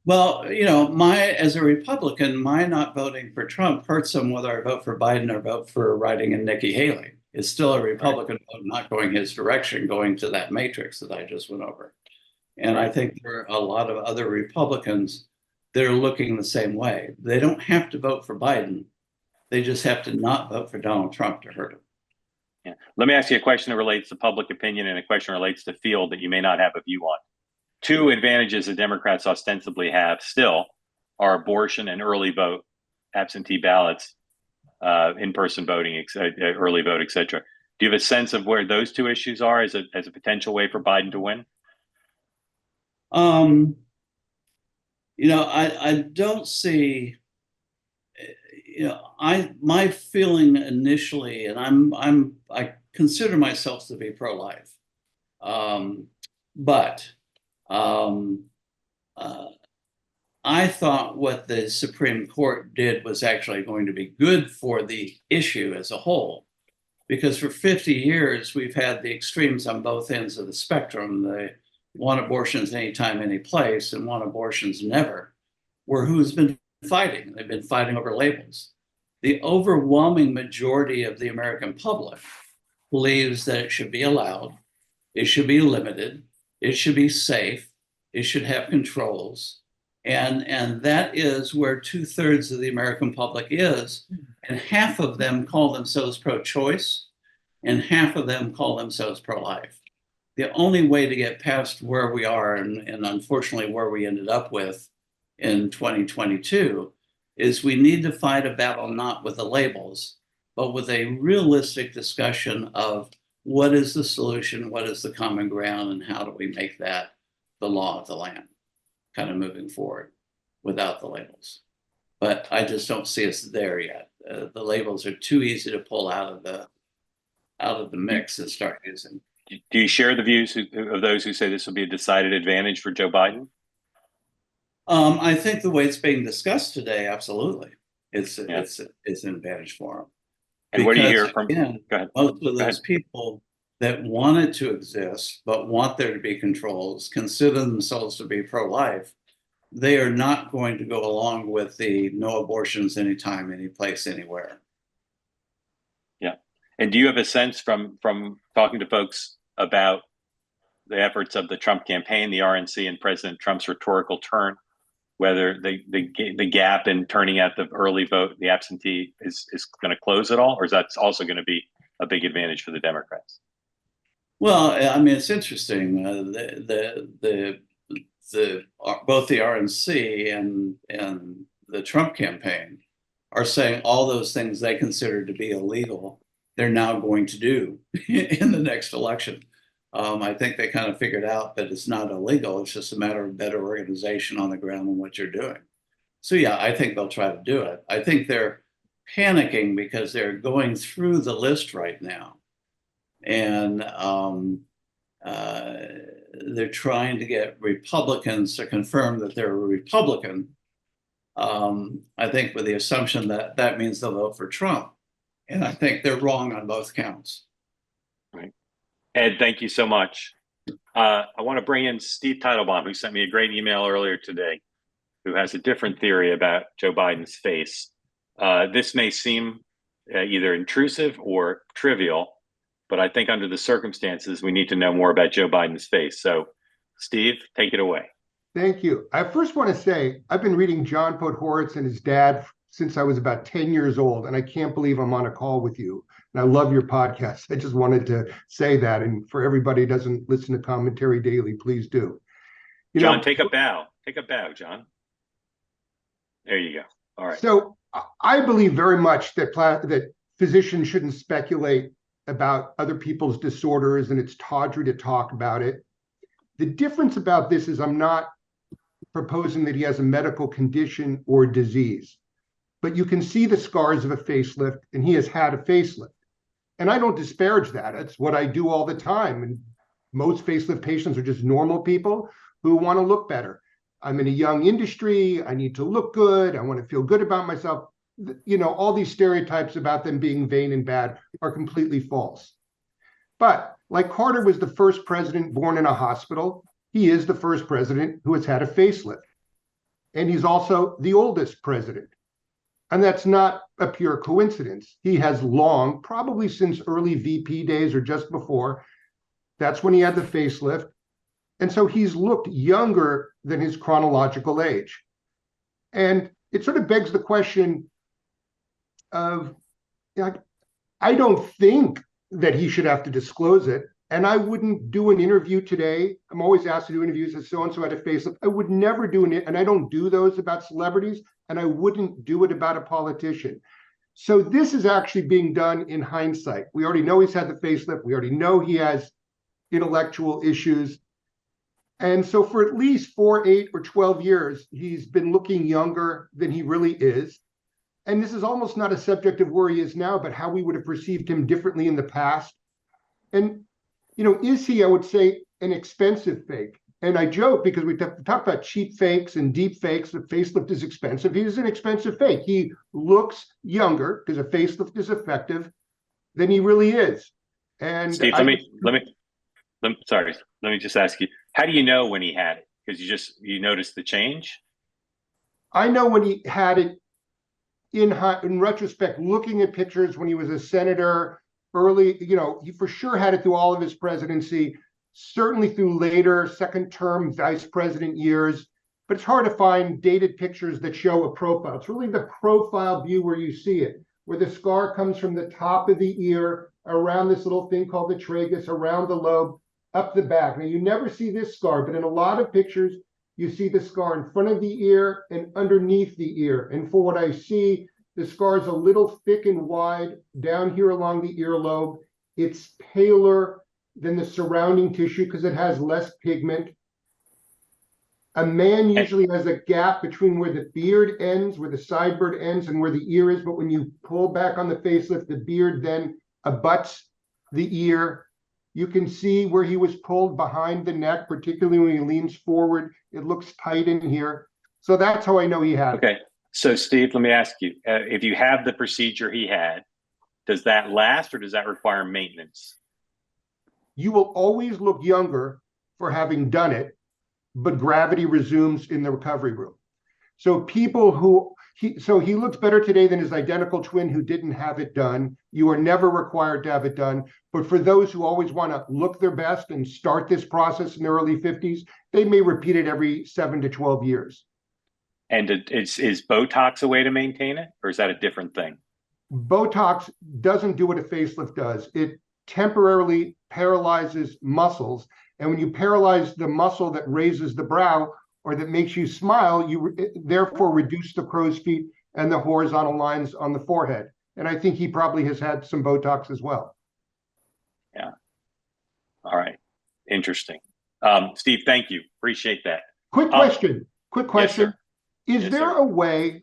Well, as a Republican, my not voting for Trump hurts them whether I vote for Biden or vote for writing in Nikki Haley. It's still a Republican vote not going his direction, going to that matrix that I just went over. And I think there are a lot of other Republicans that are looking the same way. They don't have to vote for Biden. They just have to not vote for Donald Trump to hurt him. Yeah. Let me ask you a question that relates to public opinion and a question relates to field that you may not have a view on. Two advantages the Democrats ostensibly have still are abortion and early vote, absentee ballots, in-person voting, early vote, etc. Do you have a sense of where those two issues are as a potential way for Biden to win? I don't see. My feeling initially, and I consider myself to be pro-life, but I thought what the Supreme Court did was actually going to be good for the issue as a whole, because for 50 years we've had the extremes on both ends of the spectrum. They want abortions anytime, any place, and want abortions never. Where who's been fighting? They've been fighting over labels. The overwhelming majority of the American public believes that it should be allowed, it should be limited, it should be safe, it should have controls. And that is where 2/3 of the American public is. And half of them call themselves pro-choice, and half of them call themselves pro-life. The only way to get past where we are, and unfortunately where we ended up with in 2022, is we need to fight a battle not with the labels, but with a realistic discussion of what is the solution, what is the common ground, and how do we make that the law of the land, kind of moving forward without the labels. But I just don't see us there yet. The labels are too easy to pull out of the mix and start using. Do you share the views of those who say this will be a decided advantage for Joe Biden? I think the way it's being discussed today, absolutely, it's an advantage for him. And what do you hear from? Again, go ahead. most of those people that want it to exist but want there to be controls, consider themselves to be pro-life, they are not going to go along with the no abortions anytime, any place, anywhere. Yeah. And do you have a sense from talking to folks about the efforts of the Trump campaign, the RNC, and President Trump's rhetorical turn, whether the gap in turning out the early vote, the absentee, is going to close at all, or is that also going to be a big advantage for the Democrats? Well, I mean, it's interesting. Both the RNC and the Trump campaign are saying all those things they consider to be illegal, they're now going to do in the next election. I think they kind of figured out that it's not illegal. It's just a matter of better organization on the ground and what you're doing. So yeah, I think they'll try to do it. I think they're panicking because they're going through the list right now. And they're trying to get Republicans to confirm that they're a Republican. I think with the assumption that that means they'll vote for Trump. And I think they're wrong on both counts. Right. Ed, thank you so much. I want to bring in Steve Teitelbaum, who sent me a great email earlier today, who has a different theory about Joe Biden's face. This may seem either intrusive or trivial, but I think under the circumstances, we need to know more about Joe Biden's face. So, Steve, take it away. Thank you. I first want to say I've been reading John Podhoretz and his dad since I was about 10 years old, and I can't believe I'm on a call with you. And I love your podcast. I just wanted to say that. And for everybody who doesn't listen to Commentary Daily, please do. John, take a bow. Take a bow, John. There you go. All right. So I believe very much that physicians shouldn't speculate about other people's disorders, and it's tawdry to talk about it. The difference about this is I'm not proposing that he has a medical condition or disease, but you can see the scars of a facelift, and he has had a facelift. And I don't disparage that. It's what I do all the time. And most facelift patients are just normal people who want to look better. I'm in a young industry. I need to look good. I want to feel good about myself. all these stereotypes about them being vain and bad are completely false. But like Carter was the first president born in a hospital, he is the first president who has had a facelift. And he's also the oldest president. And that's not a pure coincidence. He has long, probably since early VP days or just before, that's when he had the facelift. And so he's looked younger than his chronological age. And it sort of begs the question of, I don't think that he should have to disclose it. And I wouldn't do an interview today. I'm always asked to do interviews as so-and-so had a facelift. I would never do it, and I don't do those about celebrities, and I wouldn't do it about a politician. So this is actually being done in hindsight. We already know he's had the facelift. We already know he has intellectual issues. And so for at least 4, 8, or 12 years, he's been looking younger than he really is. And this is almost not a subject of where he is now, but how we would have perceived him differently in the past. And is he, I would say, an expensive fake? And I joke because we talk about cheap fakes and deep fakes. The facelift is expensive. He is an expensive fake. He looks younger because a facelift is effective than he really is. And Steve, let me just ask you, how do you know when he had it? Because you noticed the change? I know when he had it in retrospect, looking at pictures when he was a senator early, he for sure had it through all of his presidency, certainly through later second term vice president years, but it's hard to find dated pictures that show a profile. It's really the profile view where you see it, where the scar comes from the top of the ear, around this little thing called the tragus, around the lobe, up the back. Now, you never see this scar, but in a lot of pictures, you see the scar in front of the ear and underneath the ear. And for what I see, the scar is a little thick and wide down here along the earlobe. It's paler than the surrounding tissue because it has less pigment. A man usually has a gap between where the beard ends, where the sideburn ends, and where the ear is. But when you pull back on the facelift, the beard then abuts the ear. You can see where he was pulled behind the neck, particularly when he leans forward. It looks tight in here. So that's how I know he had it. Okay. So, Steve, let me ask you, if you have the procedure he had, does that last or does that require maintenance? You will always look younger for having done it, but gravity resumes in the recovery room. So he looks better today than his identical twin who didn't have it done. You are never required to have it done. But for those who always want to look their best and start this process in their early 50s, they may repeat it every 7 to 12 years. And is Botox a way to maintain it, or is that a different thing? Botox doesn't do what a facelift does. It temporarily paralyzes muscles. And when you paralyze the muscle that raises the brow or that makes you smile, you therefore reduce the crow's feet and the horizontal lines on the forehead. And I think he probably has had some Botox as well. Yeah. All right. Interesting. Steve, thank you. Appreciate that. Quick question. Yes, Is there a way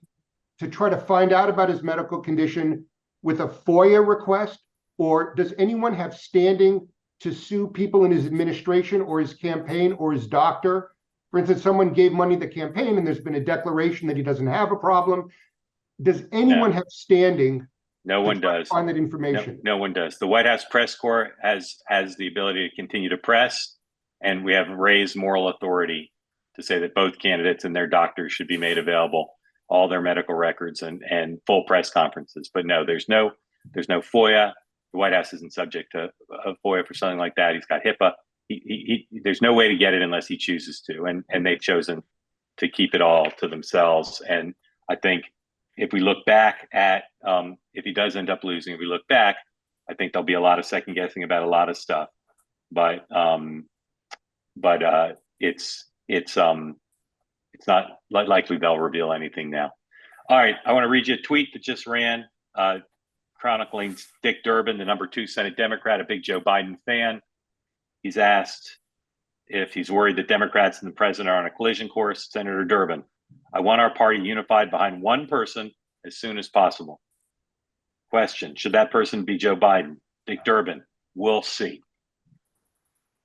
to try to find out about his medical condition with a FOIA request? Or does anyone have standing to sue people in his administration or his campaign or his doctor? For instance, someone gave money to the campaign and there's been a declaration that he doesn't have a problem. Does anyone have standing? No one does. Find that information. No one does. The White House press corps has the ability to continue to press, and we have raised moral authority to say that both candidates and their doctors should be made available, all their medical records and full press conferences. But no, there's no FOIA. The White House isn't subject to a FOIA for something like that. He's got HIPAA. There's no way to get it unless he chooses to, and they've chosen to keep it all to themselves. And I think if we look back at if he does end up losing, if we look back, I think there'll be a lot of second guessing about a lot of stuff. But it's not likely they'll reveal anything now. All right, I want to read you a tweet that just ran, chronicling Dick Durbin, the #2 Senate Democrat, a big Joe Biden fan. He's asked if he's worried that Democrats and the president are on a collision course. Senator Durbin, I want our party unified behind one person as soon as possible. Question, should that person be Joe Biden? Dick Durbin, we'll see.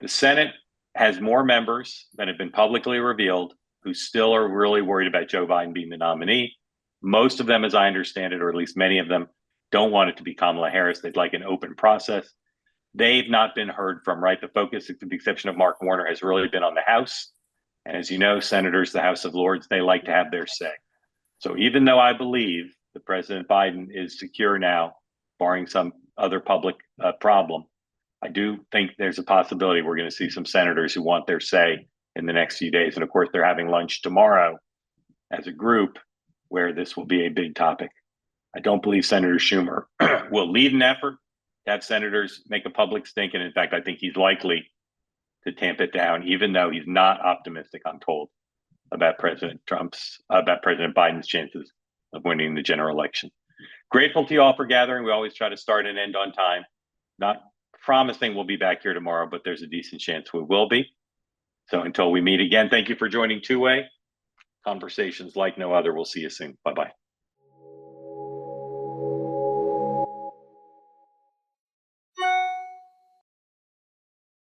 The Senate has more members than have been publicly revealed who still are really worried about Joe Biden being the nominee. Most of them, as I understand it, or at least many of them, don't want it to be Kamala Harris. They'd like an open process. They've not been heard from, right? The focus, with the exception of Mark Warner, has really been on the House. And as you know, senators, the House of Lords, they like to have their say. So even though I believe that President Biden is secure now, barring some other public problem, I do think there's a possibility we're going to see some senators who want their say in the next few days. And of course, they're having lunch tomorrow as a group where this will be a big topic. I don't believe Senator Schumer will lead an effort to have senators make a public stink. And in fact, I think he's likely to tamp it down, even though he's not optimistic, I'm told, about President Biden's chances of winning the general election. Grateful to you all for gathering. We always try to start and end on time. Not promising we'll be back here tomorrow, but there's a decent chance we will be. So until we meet again, thank you for joining Two Way. Conversations like no other. We'll see you soon. Bye-bye.